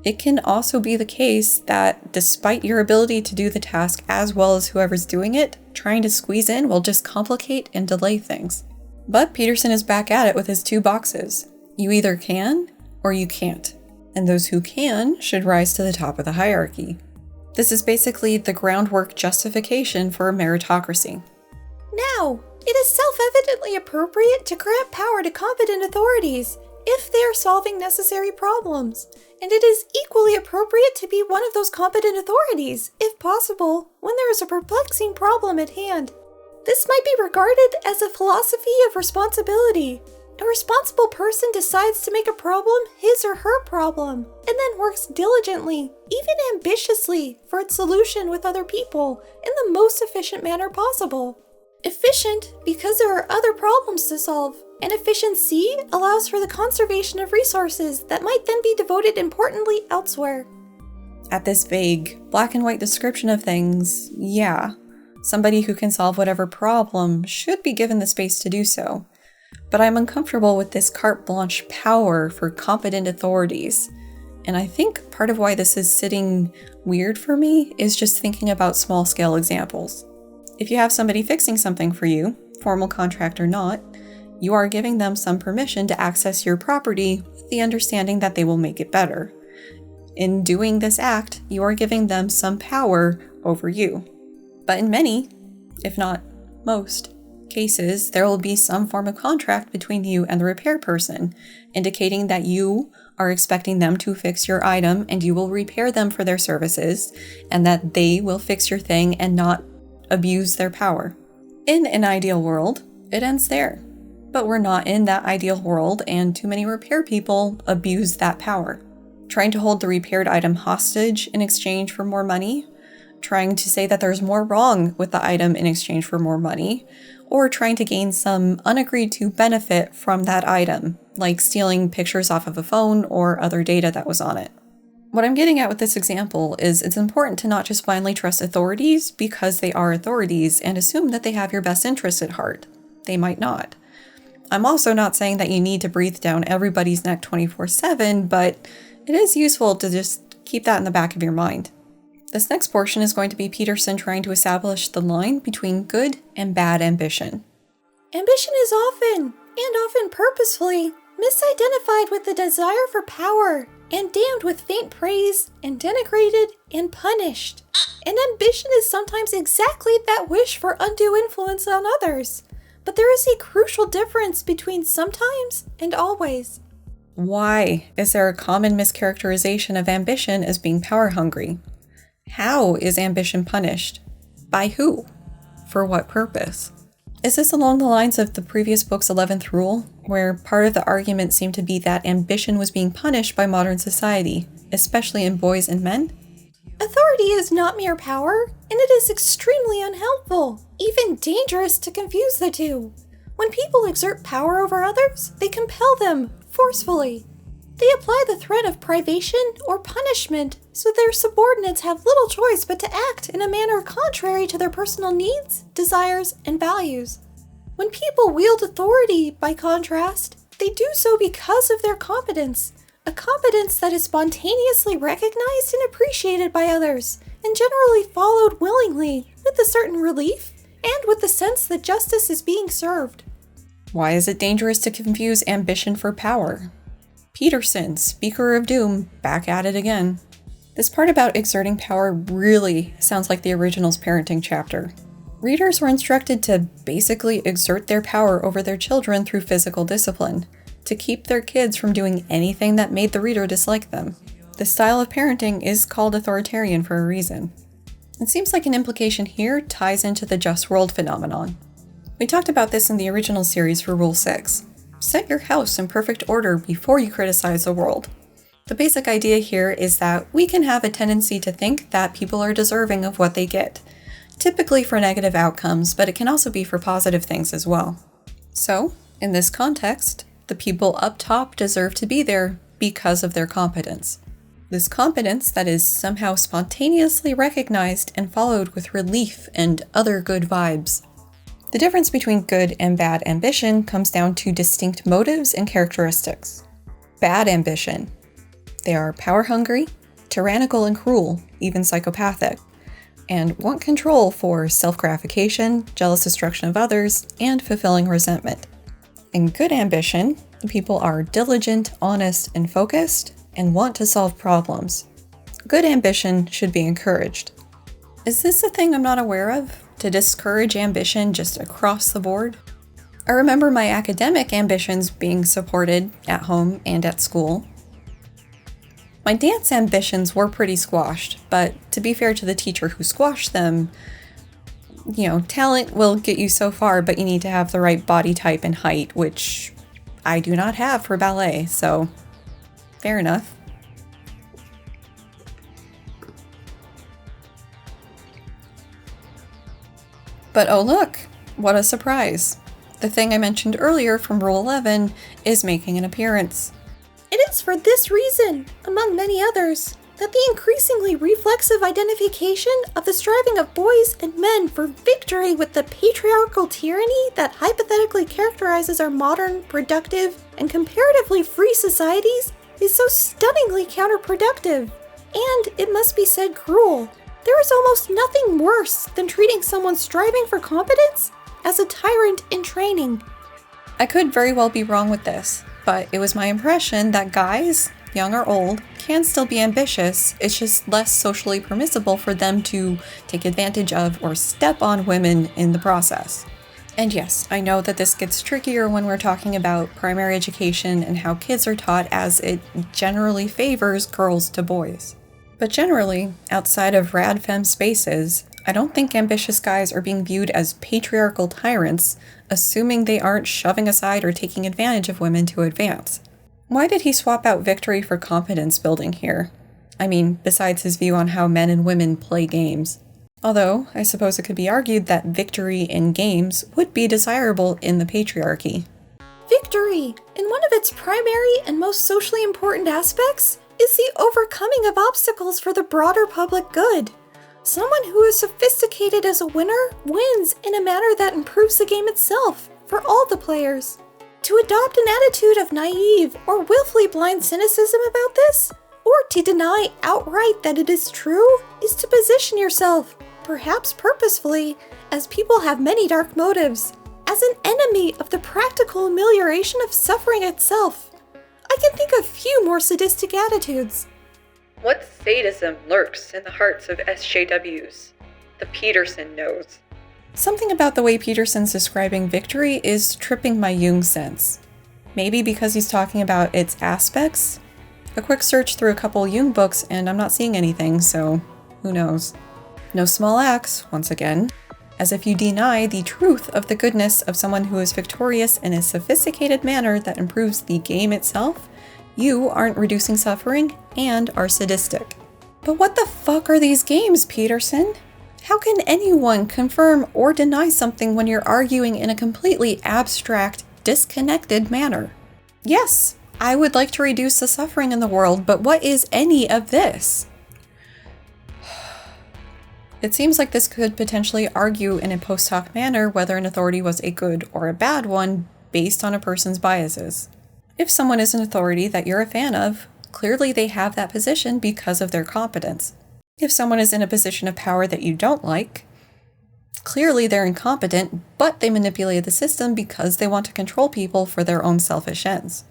it can also be the case that despite your ability to do the task as well as whoever's doing it, trying to squeeze in will just complicate and delay things. But Peterson is back at it with his two boxes. You either can, or you can't. And those who can should rise to the top of the hierarchy. This is basically the groundwork justification for a meritocracy. Now, it is self-evidently appropriate to grant power to competent authorities if they are solving necessary problems, and it is equally appropriate to be one of those competent authorities, if possible, when there is a perplexing problem at hand. This might be regarded as a philosophy of responsibility. A responsible person decides to make a problem his or her problem, and then works diligently, even ambitiously, for its solution with other people in the most efficient manner possible. Efficient because there are other problems to solve, and efficiency allows for the conservation of resources that might then be devoted importantly elsewhere. At this vague, black and white description of things, yeah, somebody who can solve whatever problem should be given the space to do so. But I'm uncomfortable with this carte blanche power for competent authorities. And I think part of why this is sitting weird for me is just thinking about small-scale examples. If you have somebody fixing something for you, formal contract or not, you are giving them some permission to access your property with the understanding that they will make it better. In doing this act, you are giving them some power over you. But in many, if not most, cases, there will be some form of contract between you and the repair person, indicating that you are expecting them to fix your item and you will repair them for their services, and that they will fix your thing and not abuse their power. In an ideal world, it ends there. But we're not in that ideal world, and too many repair people abuse that power. Trying to hold the repaired item hostage in exchange for more money, trying to say that there's more wrong with the item in exchange for more money, or trying to gain some unagreed to benefit from that item, like stealing pictures off of a phone or other data that was on it. What I'm getting at with this example is it's important to not just blindly trust authorities because they are authorities and assume that they have your best interests at heart. They might not. I'm also not saying that you need to breathe down everybody's neck 24/7, but it is useful to just keep that in the back of your mind. This next portion is going to be Peterson trying to establish the line between good and bad ambition. Ambition is often, and often purposefully, misidentified with the desire for power, and damned with faint praise, and denigrated, and punished. And ambition is sometimes exactly that wish for undue influence on others. But there is a crucial difference between sometimes and always. Why is there a common mischaracterization of ambition as being power-hungry? How is ambition punished? By who? For what purpose? Is this along the lines of the previous book's 11th rule, where part of the argument seemed to be that ambition was being punished by modern society, especially in boys and men? Authority is not mere power, and it is extremely unhelpful, even dangerous to confuse the two. When people exert power over others, they compel them, forcefully. They apply the threat of privation or punishment, so their subordinates have little choice but to act in a manner contrary to their personal needs, desires, and values. When people wield authority, by contrast, they do so because of their competence, a competence that is spontaneously recognized and appreciated by others, and generally followed willingly, with a certain relief, and with the sense that justice is being served. Why is it dangerous to confuse ambition for power? Peterson, Speaker of Doom, back at it again. This part about exerting power really sounds like the original's parenting chapter. Readers were instructed to basically exert their power over their children through physical discipline, to keep their kids from doing anything that made the reader dislike them. This style of parenting is called authoritarian for a reason. It seems like an implication here ties into the just world phenomenon. We talked about this in the original series for Rule 6. Set your house in perfect order before you criticize the world. The basic idea here is that we can have a tendency to think that people are deserving of what they get, typically for negative outcomes, but it can also be for positive things as well. So, in this context, the people up top deserve to be there because of their competence. This competence that is somehow spontaneously recognized and followed with relief and other good vibes. The difference between good and bad ambition comes down to distinct motives and characteristics. Bad ambition. They are power-hungry, tyrannical and cruel, even psychopathic, and want control for self-gratification, jealous destruction of others, and fulfilling resentment. In good ambition, the people are diligent, honest, and focused, and want to solve problems. Good ambition should be encouraged. Is this a thing I'm not aware of? To discourage ambition just across the board? I remember my academic ambitions being supported at home and at school. My dance ambitions were pretty squashed, but to be fair to the teacher who squashed them, talent will get you so far, but you need to have the right body type and height, which I do not have for ballet, so fair enough. But oh look, what a surprise. The thing I mentioned earlier from Rule 11 is making an appearance. It is for this reason, among many others, that the increasingly reflexive identification of the striving of boys and men for victory with the patriarchal tyranny that hypothetically characterizes our modern, productive, and comparatively free societies is so stunningly counterproductive, and, it must be said, cruel. There is almost nothing worse than treating someone striving for competence as a tyrant in training. I could very well be wrong with this, but it was my impression that guys, young or old, can still be ambitious. It's just less socially permissible for them to take advantage of or step on women in the process. And yes, I know that this gets trickier when we're talking about primary education and how kids are taught, as it generally favors girls to boys. But generally, outside of rad femme spaces, I don't think ambitious guys are being viewed as patriarchal tyrants, assuming they aren't shoving aside or taking advantage of women to advance. Why did he swap out victory for competence building here? I mean, besides his view on how men and women play games. Although, I suppose it could be argued that victory in games would be desirable in the patriarchy. Victory, in one of its primary and most socially important aspects, is the overcoming of obstacles for the broader public good. Someone who is sophisticated as a winner wins in a manner that improves the game itself for all the players. To adopt an attitude of naive or willfully blind cynicism about this, or to deny outright that it is true, is to position yourself, perhaps purposefully, as people have many dark motives, as an enemy of the practical amelioration of suffering itself. I can think of few more sadistic attitudes. What sadism lurks in the hearts of SJWs? The Peterson knows. Something about the way Peterson's describing victory is tripping my Jung sense. Maybe because he's talking about its aspects? A quick search through a couple Jung books and I'm not seeing anything, so who knows. No small acts, once again, as if you deny the truth of the goodness of someone who is victorious in a sophisticated manner that improves the game itself, you aren't reducing suffering and are sadistic. But what the fuck are these games, Peterson? How can anyone confirm or deny something when you're arguing in a completely abstract, disconnected manner? Yes, I would like to reduce the suffering in the world, but what is any of this? It seems like this could potentially argue in a post hoc manner whether an authority was a good or a bad one based on a person's biases. If someone is an authority that you're a fan of, clearly they have that position because of their competence. If someone is in a position of power that you don't like, clearly they're incompetent, but they manipulate the system because they want to control people for their own selfish ends.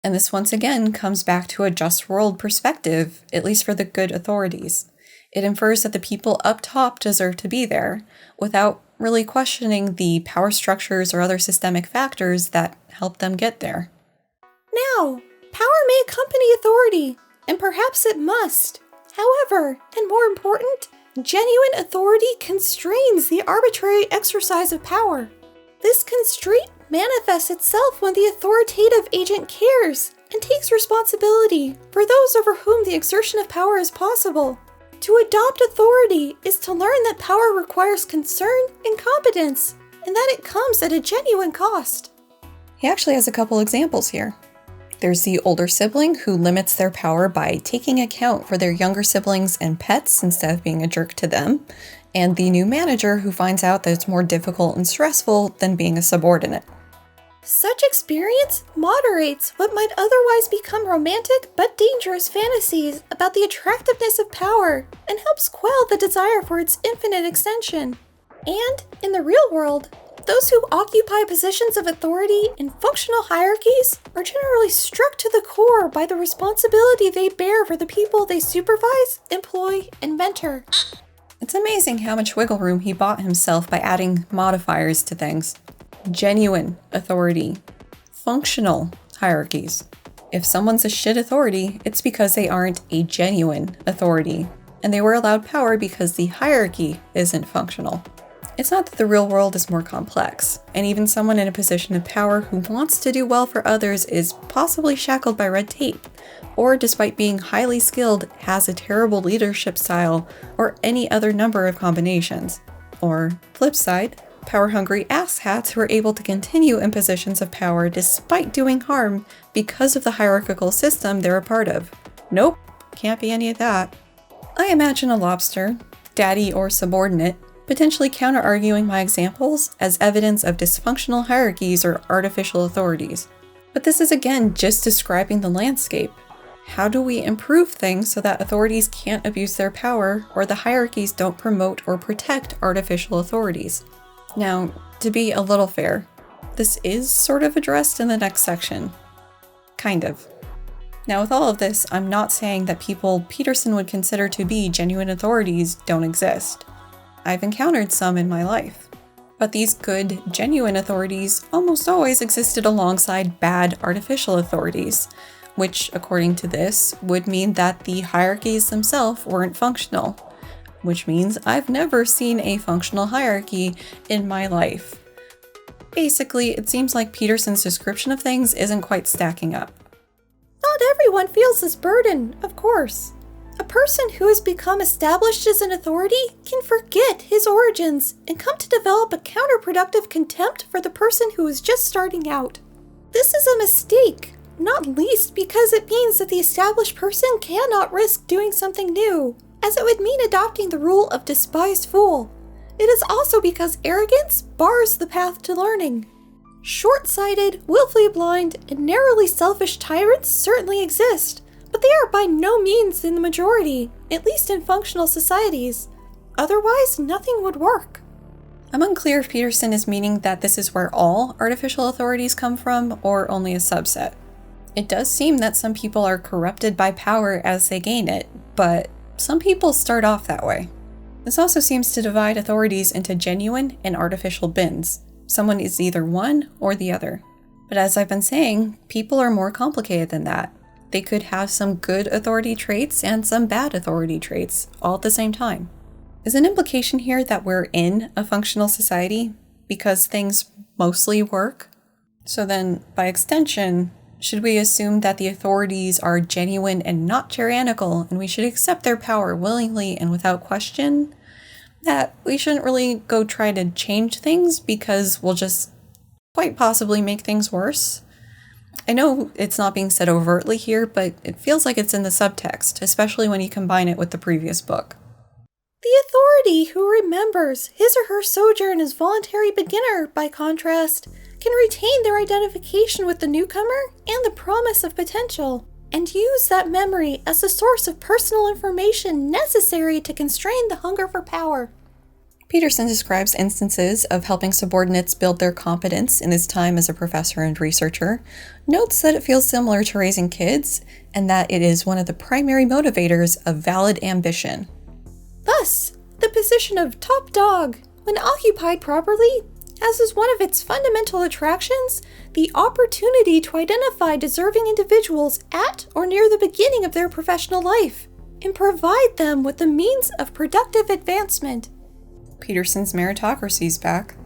And this once again comes back to a just world perspective, at least for the good authorities. It infers that the people up top deserve to be there, without really questioning the power structures or other systemic factors that help them get there. Now, power may accompany authority, and perhaps it must. However, and more important, genuine authority constrains the arbitrary exercise of power. This constraint manifests itself when the authoritative agent cares and takes responsibility for those over whom the exertion of power is possible. To adopt authority is to learn that power requires concern and competence, and that it comes at a genuine cost. He actually has a couple examples here. There's the older sibling who limits their power by taking account for their younger siblings and pets instead of being a jerk to them, and the new manager who finds out that it's more difficult and stressful than being a subordinate. Such experience moderates what might otherwise become romantic but dangerous fantasies about the attractiveness of power and helps quell the desire for its infinite extension. And, in the real world, those who occupy positions of authority in functional hierarchies are generally struck to the core by the responsibility they bear for the people they supervise, employ, and mentor. It's amazing how much wiggle room he bought himself by adding modifiers to things. Genuine authority. Functional hierarchies. If someone's a shit authority, it's because they aren't a genuine authority, and they were allowed power because the hierarchy isn't functional. It's not that the real world is more complex, and even someone in a position of power who wants to do well for others is possibly shackled by red tape, or despite being highly skilled, has a terrible leadership style, or any other number of combinations. Or, flip side, power-hungry asshats who are able to continue in positions of power despite doing harm because of the hierarchical system they're a part of. Nope, can't be any of that. I imagine a lobster, daddy or subordinate, potentially counter-arguing my examples as evidence of dysfunctional hierarchies or artificial authorities. But this is again just describing the landscape. How do we improve things so that authorities can't abuse their power or the hierarchies don't promote or protect artificial authorities? Now, to be a little fair, this is sort of addressed in the next section. Kind of. Now with all of this, I'm not saying that people Peterson would consider to be genuine authorities don't exist. I've encountered some in my life. But these good, genuine authorities almost always existed alongside bad, artificial authorities, which, according to this, would mean that the hierarchies themselves weren't functional, which means I've never seen a functional hierarchy in my life. Basically, it seems like Peterson's description of things isn't quite stacking up. Not everyone feels this burden, of course. A person who has become established as an authority can forget his origins and come to develop a counterproductive contempt for the person who is just starting out. This is a mistake, not least because it means that the established person cannot risk doing something new, as it would mean adopting the rule of despised fool. It is also because arrogance bars the path to learning. Short-sighted, willfully blind, and narrowly selfish tyrants certainly exist, but they are by no means in the majority, at least in functional societies. Otherwise, nothing would work. I'm unclear if Peterson is meaning that this is where all artificial authorities come from, or only a subset. It does seem that some people are corrupted by power as they gain it, but some people start off that way. This also seems to divide authorities into genuine and artificial bins. Someone is either one or the other. But as I've been saying, people are more complicated than that. They could have some good authority traits and some bad authority traits all at the same time. Is an implication here that we're in a functional society because things mostly work? So then, by extension, should we assume that the authorities are genuine and not tyrannical, and we should accept their power willingly and without question? That we shouldn't really go try to change things because we'll just quite possibly make things worse? I know it's not being said overtly here, but it feels like it's in the subtext, especially when you combine it with the previous book. The authority who remembers his or her sojourn as voluntary beginner, by contrast, can retain their identification with the newcomer and the promise of potential, and use that memory as the source of personal information necessary to constrain the hunger for power. Peterson describes instances of helping subordinates build their competence in his time as a professor and researcher, notes that it feels similar to raising kids, and that it is one of the primary motivators of valid ambition. Thus, the position of top dog, when occupied properly, has as one of its fundamental attractions the opportunity to identify deserving individuals at or near the beginning of their professional life, and provide them with the means of productive advancement. Peterson's meritocracy is back.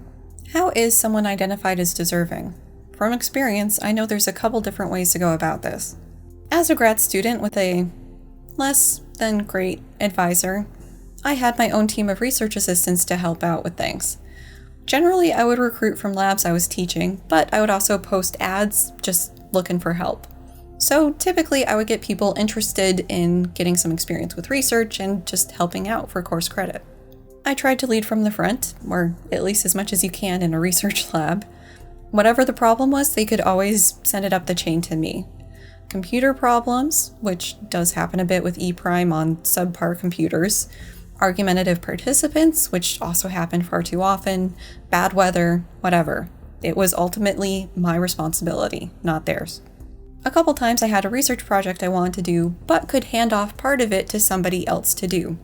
How is someone identified as deserving? From experience, I know there's a couple different ways to go about this. As a grad student with a less than great advisor, I had my own team of research assistants to help out with things. Generally, I would recruit from labs I was teaching, but I would also post ads just looking for help. So typically, I would get people interested in getting some experience with research and just helping out for course credit. I tried to lead from the front, or at least as much as you can in a research lab. Whatever the problem was, they could always send it up the chain to me. Computer problems, which does happen a bit with E' on subpar computers, argumentative participants, which also happen far too often, bad weather, whatever. It was ultimately my responsibility, not theirs. A couple times I had a research project I wanted to do, but could hand off part of it to somebody else to do.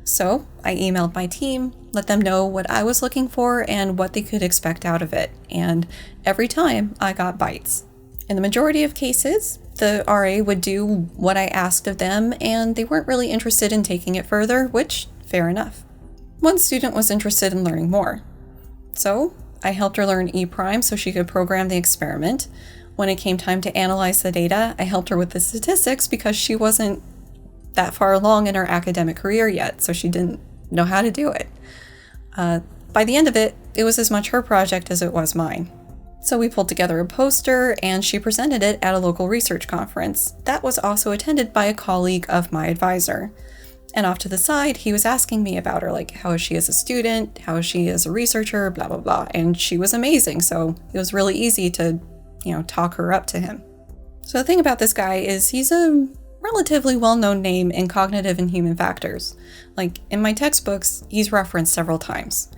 So I emailed my team, let them know what I was looking for and what they could expect out of it, and every time I got bites. In the majority of cases, the RA would do what I asked of them, and they weren't really interested in taking it further, which, fair enough. One student was interested in learning more. So I helped her learn E' so she could program the experiment. When it came time to analyze the data, I helped her with the statistics because she wasn't that far along in her academic career yet, so she didn't know how to do it. By the end of it, it was as much her project as it was mine. So we pulled together a poster and she presented it at a local research conference. That was also attended by a colleague of my advisor. And off to the side, he was asking me about her, like, how is she as a student? How is she as a researcher? Blah, blah, blah. And she was amazing, so it was really easy to, talk her up to him. So the thing about this guy is he's a relatively well-known name in cognitive and human factors. Like, in my textbooks, he's referenced several times.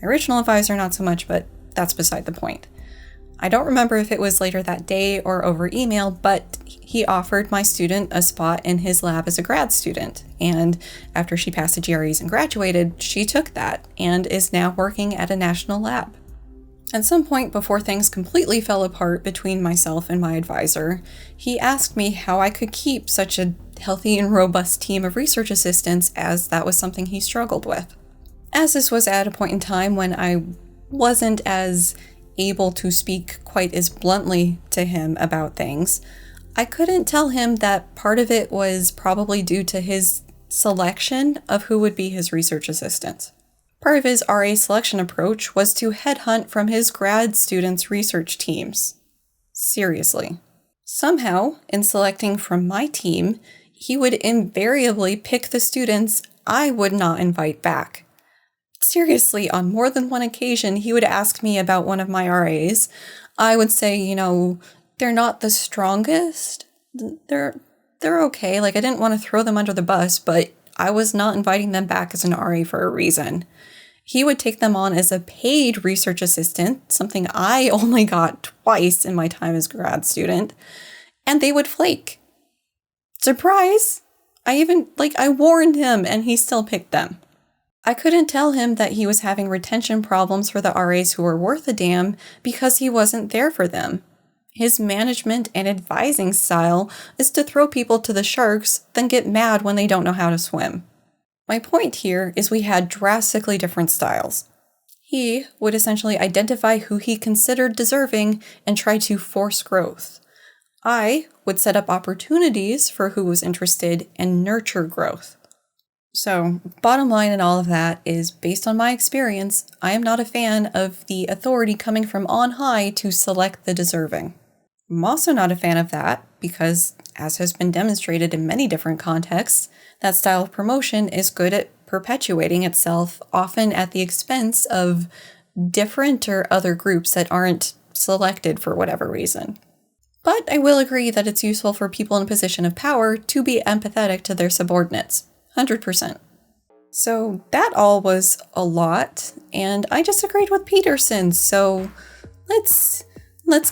My original advisor, not so much, but that's beside the point. I don't remember if it was later that day or over email, but he offered my student a spot in his lab as a grad student. And after she passed the GREs and graduated, she took that and is now working at a national lab. At some point before things completely fell apart between myself and my advisor, he asked me how I could keep such a healthy and robust team of research assistants, as that was something he struggled with. As this was at a point in time when I wasn't as able to speak quite as bluntly to him about things, I couldn't tell him that part of it was probably due to his selection of who would be his research assistant. Part of his RA selection approach was to headhunt from his grad students' research teams. Seriously. Somehow, in selecting from my team, he would invariably pick the students I would not invite back. Seriously, on more than one occasion, he would ask me about one of my RAs. I would say, they're not the strongest. They're okay. Like, I didn't want to throw them under the bus, but I was not inviting them back as an RA for a reason. He would take them on as a paid research assistant, something I only got twice in my time as a grad student, and they would flake. Surprise! I warned him and he still picked them. I couldn't tell him that he was having retention problems for the RAs who were worth a damn because he wasn't there for them. His management and advising style is to throw people to the sharks, then get mad when they don't know how to swim. My point here is we had drastically different styles. He would essentially identify who he considered deserving and try to force growth. I would set up opportunities for who was interested and nurture growth. So, bottom line in all of that is, based on my experience, I am not a fan of the authority coming from on high to select the deserving. I'm also not a fan of that because, as has been demonstrated in many different contexts, that style of promotion is good at perpetuating itself, often at the expense of different or other groups that aren't selected for whatever reason. But I will agree that it's useful for people in a position of power to be empathetic to their subordinates. 100%. So that all was a lot, and I disagreed with Peterson, so let's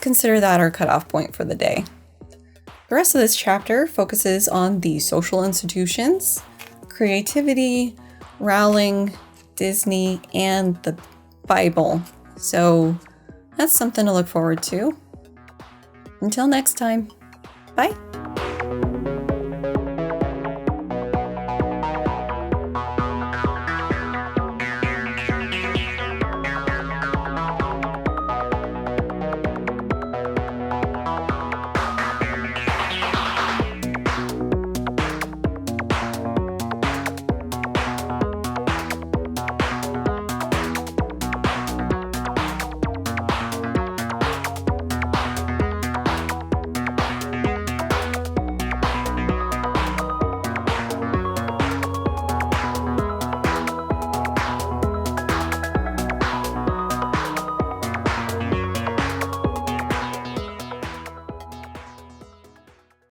consider that our cutoff point for the day. The rest of this chapter focuses on the social institutions, creativity, Rowling, Disney, and the Bible. So that's something to look forward to. Until next time, bye!